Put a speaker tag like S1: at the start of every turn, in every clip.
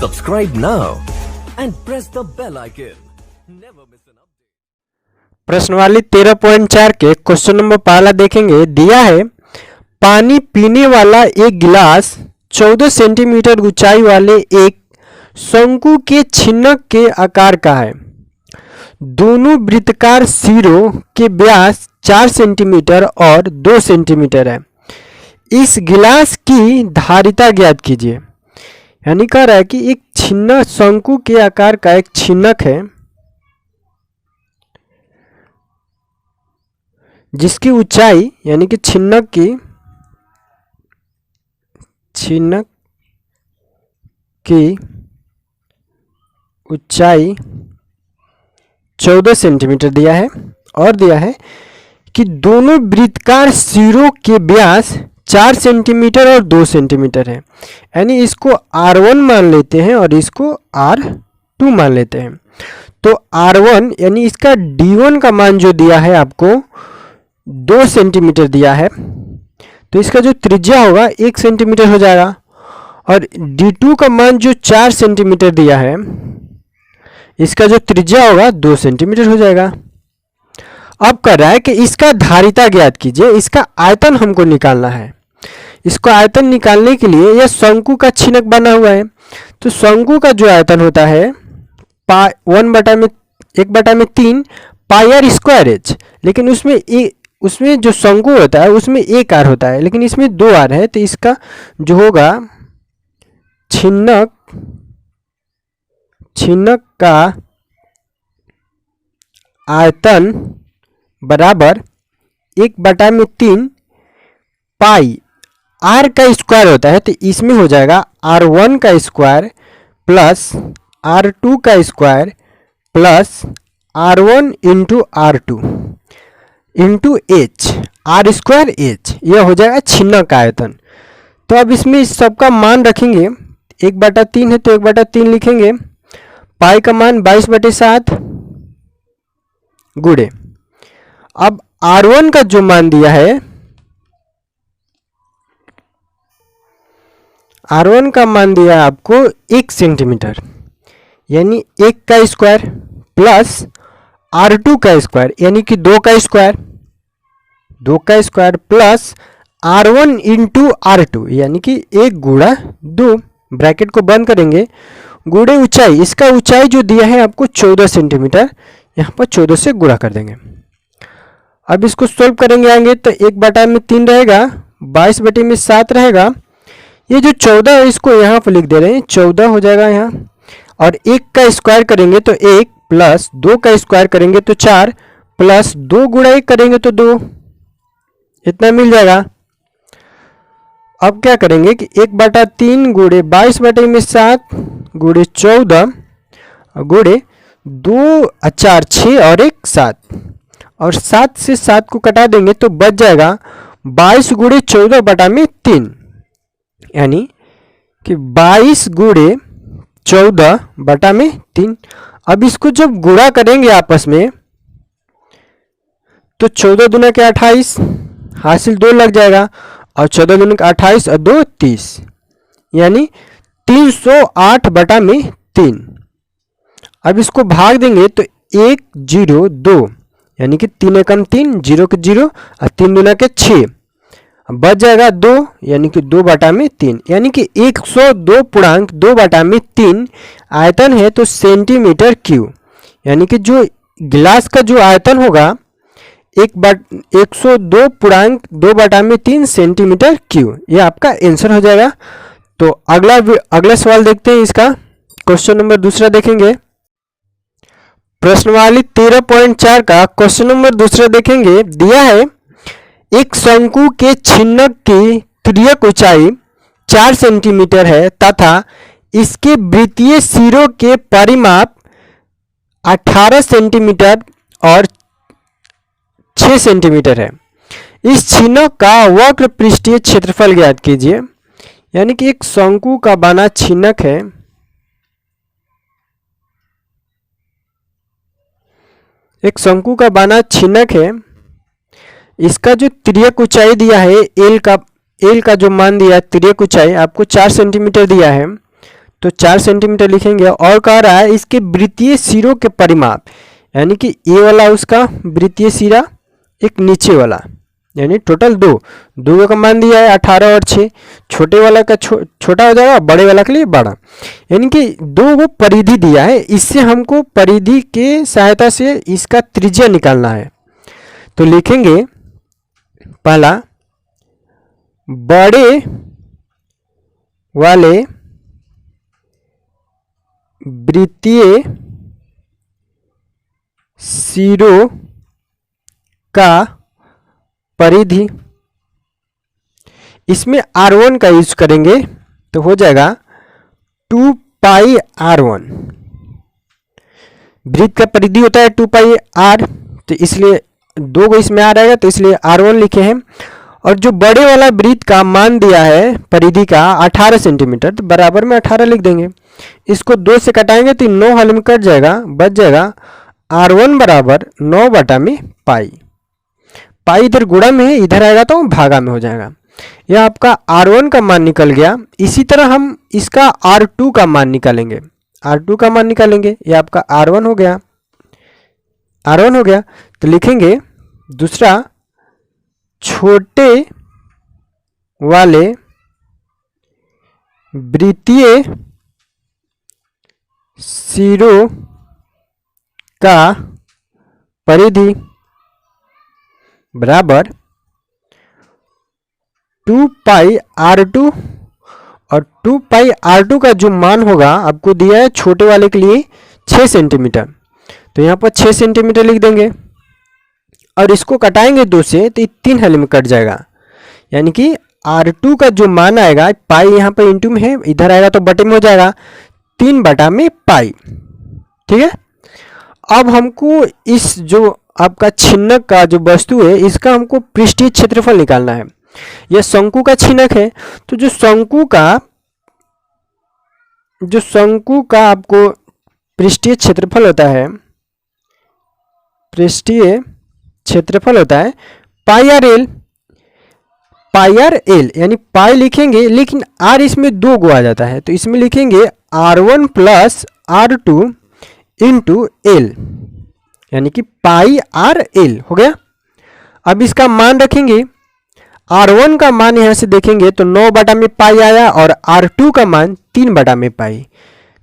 S1: Subscribe now and press the bell icon. Never miss an update.
S2: प्रश्नवाली 13.4 के question number पहला देखेंगे। दिया है पानी पीने वाला एक गिलास 14 सेंटीमीटर ऊंचाई वाले एक शंकु के छिन्नक के आकार का है। दोनों वृत्ताकार सिरों के व्यास 4 सेंटीमीटर और 2 सेंटीमीटर है। इस गिलास की धारिता ज्ञात कीजिए। यानी कह रहा है कि एक छिन्नक शंकु के आकार का एक छिन्नक है जिसकी ऊंचाई यानी कि छिन्नक की ऊंचाई 14 सेंटीमीटर दिया है और दिया है कि दोनों वृत्ताकार सिरों के व्यास 4 सेंटीमीटर और 2 सेंटीमीटर है। यानी इसको R1 मान लेते हैं और इसको R2 मान लेते हैं। तो R1 यानी इसका D1 का मान जो दिया है आपको 2 सेंटीमीटर दिया है, तो इसका जो त्रिज्या होगा 1 सेंटीमीटर हो जाएगा। और D2 का मान जो 4 सेंटीमीटर दिया है, इसका जो त्रिज्या होगा 2 सेंटीमीटर हो जाएगा। अब कर रहा है कि इसका धारिता ज्ञात कीजिए। इसका आयतन हमको निकालना है। इसको आयतन निकालने के लिए यह शंकु का छिन्नक बना हुआ है, तो शंकु का जो आयतन होता है 1/3 पाई आर स्क्वायर एच। लेकिन उसमें जो शंकु होता है उसमें एक आर होता है, लेकिन इसमें 2 आर है। तो इसका जो होगा छिन्नक का आयतन बराबर 1/3 पाई आर का स्क्वायर होता है। तो इसमें हो जाएगा R1 का स्क्वायर प्लस R2 का square plus R1 into R2 into H, R square H. यह हो जाएगा छिन्नक का आयतन। तो अब इसमें इस सबका मान रखेंगे। 1/3 है तो 1/3 लिखेंगे। पाई का मान 22/7 गुणे। अब R1 का जो मान दिया है, R1 का मान दिया है आपको 1 सेंटीमीटर, यानी 1 का स्क्वायर प्लस R2 का स्क्वायर यानी कि 2 का square plus R1 into R2 यानी कि 1 गुणा 2, ब्रैकेट को बंद करेंगे, गुणे ऊंचाई। इसका ऊंचाई जो दिया है आपको 14 सेंटीमीटर, यहाँ पर 14 से गुणा कर देंगे। अब इसको सोल्व करेंगे आएंगे तो 1/3 रहेगा, 22/7 रहेगा। ये जो 14 है इसको यहाँ पर लिख दे रहे हैं, 14 हो जाएगा यहाँ। और 1 का स्क्वायर करेंगे तो 1 प्लस 2 का स्क्वायर करेंगे तो 4 प्लस 2 गुणा 1 करेंगे तो 2, इतना मिल जाएगा। अब क्या करेंगे कि 1/3 गुणे 22/7 गुणे 14 गुणे 2 4 6 और 1 7, और 7 से 7 को कटा देंगे तो बच जाएगा 22 गुणे 14/3, यानी कि 22 गुणे 14/3। अब इसको जब गुणा करेंगे आपस में तो 14 दूना के 28, हासिल 2 लग जाएगा, और 14 दूना के 28 और 2 30, यानी 308/3। अब इसको भाग देंगे तो 1 0 2 यानी कि 3 एकम 3, 0 के 0 और 3 दूना के 6, बच जाएगा 2 यानी कि 2/3, यानी कि 102.2/3 आयतन है। तो सेंटीमीटर क्यूब, यानी कि जो गिलास का जो आयतन होगा 102.2/3 सेंटीमीटर क्यूब, ये आपका आंसर हो जाएगा। तो अगला सवाल देखते हैं। इसका क्वेश्चन नंबर दूसरा देखेंगे। प्रश्नवाली 13.4 का क्वेश्चन नंबर दूसरा देखेंगे। दिया है एक शंकु के छिन्नक की तिर्यक ऊंचाई 4 सेंटीमीटर है तथा इसके वृत्तीय सिरों के परिमाप 18 सेंटीमीटर और 6 सेंटीमीटर है। इस छिन्नक का वक्र पृष्ठीय क्षेत्रफल ज्ञात कीजिए। यानी कि एक शंकु का बना छिन्नक है, एक शंकु का बना छिन्नक है। इसका जो तिर्यक ऊंचाई दिया है एल का जो मान दिया तिर्यक ऊंचाई आपको 4 सेंटीमीटर दिया है। तो 4 सेंटीमीटर लिखेंगे। और कह रहा है इसके वृत्तीय सिरों के परिमाप, यानी कि ये वाला उसका वृत्तीय सिरा, एक नीचे वाला, यानी टोटल दो का मान दिया है 18 और 6। छोटे वाला का छोटा हो जाएगा, बड़े वाला के लिए बड़ा, यानी कि 2 वो परिधि दिया है। इससे हमको परिधि के सहायता से इसका त्रिज्या निकालना है। तो लिखेंगे पहला, बड़े वाले वृत्तीय सिरों का परिधि, इसमें R1 का यूज करेंगे तो हो जाएगा 2 पाई R1। वृत्त का परिधि होता है 2 पाई R, तो इसलिए 2 को इसमें आ रहेगा, तो इसलिए R1 लिखे हैं। और जो बड़े वाला वृत्त का मान दिया है परिधि का 18 सेंटीमीटर, तो बराबर में 18 लिख देंगे। इसको 2 से कटाएंगे तो 9 हल में कट जाएगा, बच जाएगा R1 बराबर 9 बटा में पाई। पाई इधर गुणा में है, इधर आएगा तो भागा में हो जाएगा। यह आपका R1 का मान निकल गया। इसी तरह हम इसका R2 का मान निकालेंगे। R2 का मान निकालेंगे, यह आपका R1 हो गया, R1 हो गया। तो लिखेंगे दूसरा, छोटे वाले वृत्तीय सिरों का परिधि बराबर 2 पाई R2, और 2 पाई R2 का जो मान होगा आपको दिया है छोटे वाले के लिए 6 सेंटीमीटर, तो यहाँ पर 6 सेंटीमीटर लिख देंगे। और इसको कटाएंगे 2 से तो 3 हल में कट जाएगा, यानी कि R2 का जो मान आएगा, पाई यहाँ पर इंटू में है, इधर आएगा तो बटे में हो जाएगा 3 बटा में पाई। ठीक है। अब हमको इस जो आपका छिन्नक का जो वस्तु है, इसका हमको पृष्ठीय क्षेत्रफल निकालना है। यह शंकु का छिन्नक है, तो जो शंकु का आपको पृष्ठीय क्षेत्रफल होता है, पृष्ठीय क्षेत्रफल होता है पाई आर एल, यानी पाई लिखेंगे लेकिन आर इसमें 2 को आ जाता है, तो इसमें लिखेंगे R1 plus R2 into L, यानी कि पाई आर एल हो गया। अब इसका मान रखेंगे, R1 का मान यहाँ से देखेंगे तो 9 बटा में पाई आया, और R2 का मान 3 बटा में पाई,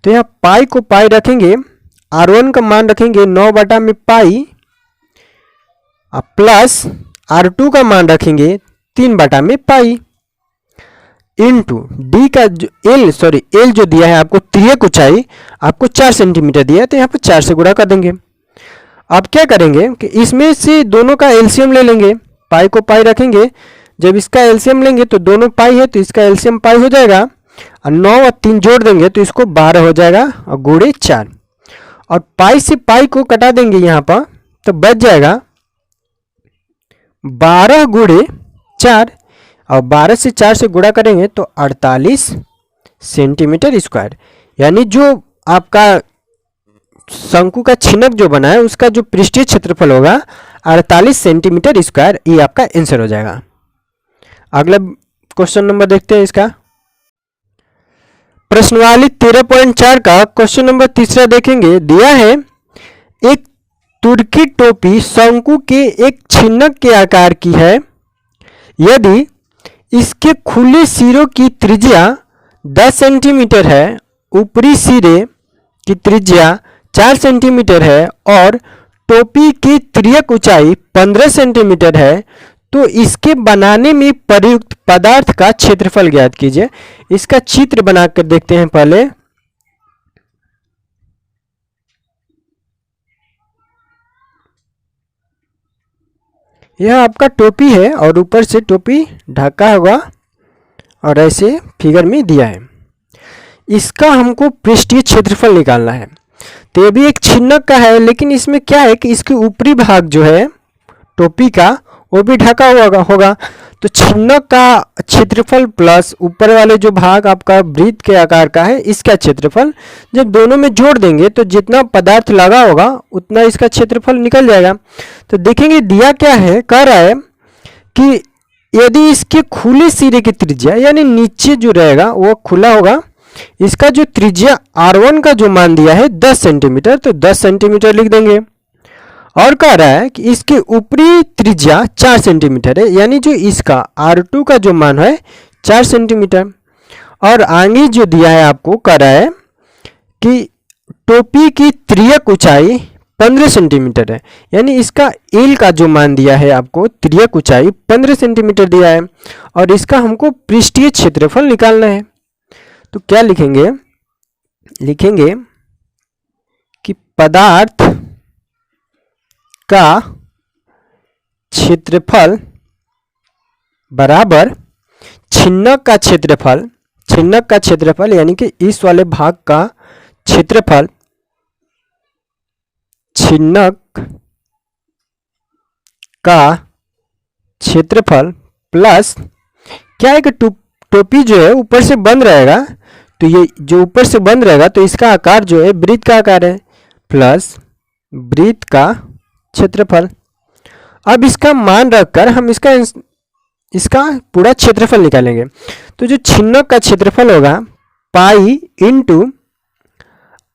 S2: तो यहाँ पाई को पाई रखेंगे, R1 का मान रखेंगे 9 बटा में पाई, प्लस R2 का मान रखेंगे 3 बटा में पाई, इंटू डी का जो एल जो दिया है आपको, त्रियक ऊंचाई आपको 4 सेंटीमीटर दिया है, तो यहाँ पर 4 से गुणा कर देंगे। अब क्या करेंगे कि इसमें से दोनों का एलसीएम ले लेंगे, पाई को पाई रखेंगे, जब इसका एलसीएम लेंगे तो दोनों पाई है तो इसका एलसीएम पाई हो जाएगा, और 9 और 3 जोड़ देंगे तो इसको 12 हो जाएगा, और गुणे 4, और पाई से पाई को कटा देंगे यहाँ पर, तो बच जाएगा 12 गुणे 4, और 12 से 4 से गुणा करेंगे तो 48 सेंटीमीटर स्क्वायर, यानी जो आपका शंकु का छिन्नक जो बना है उसका जो पृष्ठीय क्षेत्रफल होगा 48 सेंटीमीटर स्क्वायर, ये आपका आंसर हो जाएगा। अगला क्वेश्चन नंबर देखते हैं इसका। प्रश्नवाली 13.4 का क्वेश्चन नंबर तीसरा देखेंगे। दिया है एक तुर्की टोपी शंकु के एक छिन्नक के आकार की है, यदि इसके खुले सिरों की त्रिज्या 10 सेंटीमीटर है, ऊपरी सिरे की त्रिज्या 4 सेंटीमीटर है, और टोपी की त्रियक ऊंचाई 15 सेंटीमीटर है, तो इसके बनाने में प्रयुक्त पदार्थ का क्षेत्रफल ज्ञात कीजिए। इसका चित्र बनाकर देखते हैं पहले। यह आपका टोपी है और ऊपर से टोपी ढका होगा, और ऐसे फिगर में दिया है। इसका हमको पृष्ठीय क्षेत्रफल निकालना है। तो ये भी एक छिन्नक का है, लेकिन इसमें क्या है कि इसके ऊपरी भाग जो है टोपी का वो भी ढका हुआ होगा, तो छिन्नक का क्षेत्रफल प्लस ऊपर वाले जो भाग आपका वृत्त के आकार का है इसका क्षेत्रफल, जब दोनों में जोड़ देंगे तो जितना पदार्थ लगा होगा उतना इसका क्षेत्रफल निकल जाएगा। तो देखेंगे दिया क्या है, कह रहा है कि यदि इसके खुले सिरे की त्रिज्या, यानी नीचे जो रहेगा वो खुला होगा, इसका जो त्रिज्या R1 का जो मान दिया है 10 सेंटीमीटर, तो 10 सेंटीमीटर लिख देंगे। और कह रहा है कि इसके ऊपरी त्रिज्या 4 सेंटीमीटर है, यानी जो इसका R2 का जो मान है 4 सेंटीमीटर। और आगे जो दिया है आपको कह रहा है कि टोपी की त्रियक ऊंचाई 15 सेंटीमीटर है, यानी इसका एल का जो मान दिया है आपको त्रियक ऊंचाई 15 सेंटीमीटर दिया है, और इसका हमको पृष्ठीय क्षेत्रफल निकालना है। तो क्या लिखेंगे, लिखेंगे कि पदार्थ का क्षेत्रफल बराबर छिन्नक का क्षेत्रफल, छिन्नक का क्षेत्रफल यानी कि इस वाले भाग का क्षेत्रफल, छिन्नक का क्षेत्रफल प्लस क्या है कि टोपी जो है ऊपर से बंद रहेगा, तो ये जो ऊपर से बंद रहेगा तो इसका आकार जो है वृत्त का आकार है, प्लस वृत्त का क्षेत्रफल। अब इसका मान रखकर हम इसका पूरा क्षेत्रफल निकालेंगे। तो जो छिन्नक का क्षेत्रफल होगा pi into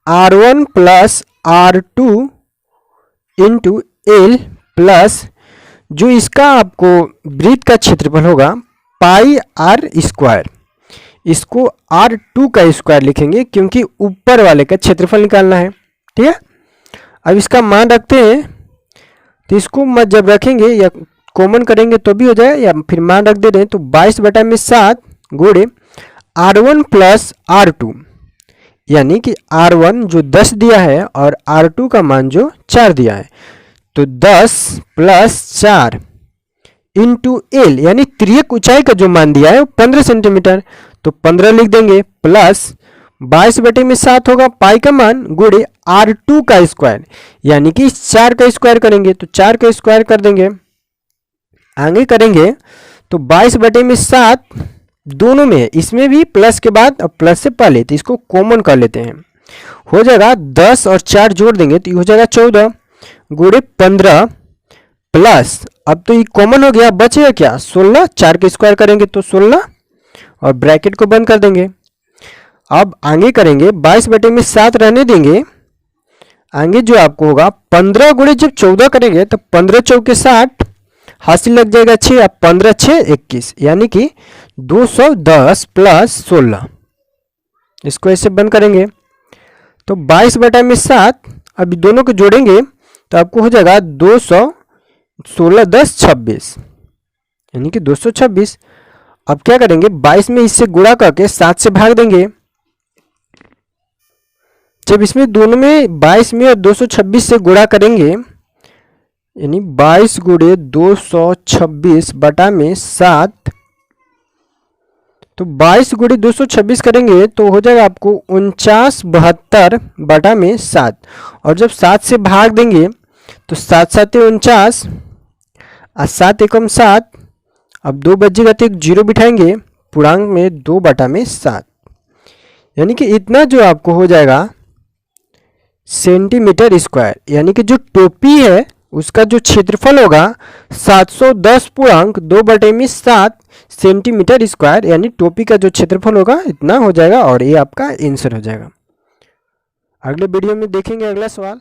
S2: R1 plus R2 into L plus जो इसका आपको वृत्त का क्षेत्रफल होगा पाई R स्क्वायर, इसको R2 का स्क्वायर लिखेंगे क्योंकि ऊपर वाले का क्षेत्रफल निकालना है। ठीक है, अब इसका मान रखते हैं, तो इसको मत जब रखेंगे या कॉमन करेंगे तो भी हो जाए, या फिर मान रख दे रहे हैं तो 22/7 गुणे R1 प्लस R2, यानी कि R1 जो 10 दिया है और R2 का मान जो 4 दिया है, तो 10 प्लस 4 इंटू एल, यानी त्रियक ऊंचाई का जो मान दिया है वो 15 सेंटीमीटर, तो 15 लिख देंगे, प्लस 22/7 होगा पाई का मान गुणे R2 का स्क्वायर, यानी कि 4 का स्क्वायर करेंगे तो 4 का स्क्वायर कर देंगे। आगे करेंगे तो 22/7 दोनों में, इसमें भी प्लस के बाद और प्लस से पहले, तो इसको कॉमन कर लेते हैं, हो जाएगा 10 और 4 जोड़ देंगे तो ये हो जाएगा 14 गुणे 15 प्लस, अब तो ये कॉमन हो गया, बचेगा क्या 16, 4 के स्क्वायर करेंगे तो 16 और ब्रैकेट को बंद कर देंगे। अब आगे करेंगे 22/7 रहने देंगे, आगे जो आपको होगा 15 गुणे जब 14 करेंगे तो 15 चौके 60, हासिल लग जाएगा 6, अब 15 6 21, यानी कि 210 प्लस 16, इसको ऐसे बंद करेंगे तो 22/7 अब दोनों को जोड़ेंगे तो आपको हो जाएगा 216 10 26, यानी कि 226। अब क्या करेंगे 22 में इससे गुणा करके 7 से भाग देंगे, जब इसमें दोनों में 22 में और 226 से गुणा करेंगे, यानी 22 गुणे 226/7, तो 22 गुणे 226 करेंगे तो हो जाएगा आपको 49/7, और जब 7 से भाग देंगे तो 7 7 49 और 7 एकम 7, अब 2 बचेगा तो एक 0 बिठाएंगे, पूर्णांक में 2/7, यानी कि इतना जो आपको हो जाएगा सेंटीमीटर स्क्वायर, यानी कि जो टोपी है उसका जो क्षेत्रफल होगा 710.2/7 सेंटीमीटर स्क्वायर, यानी टोपी का जो क्षेत्रफल होगा इतना हो जाएगा, और ये आपका आंसर हो जाएगा। अगले वीडियो में देखेंगे अगला सवाल।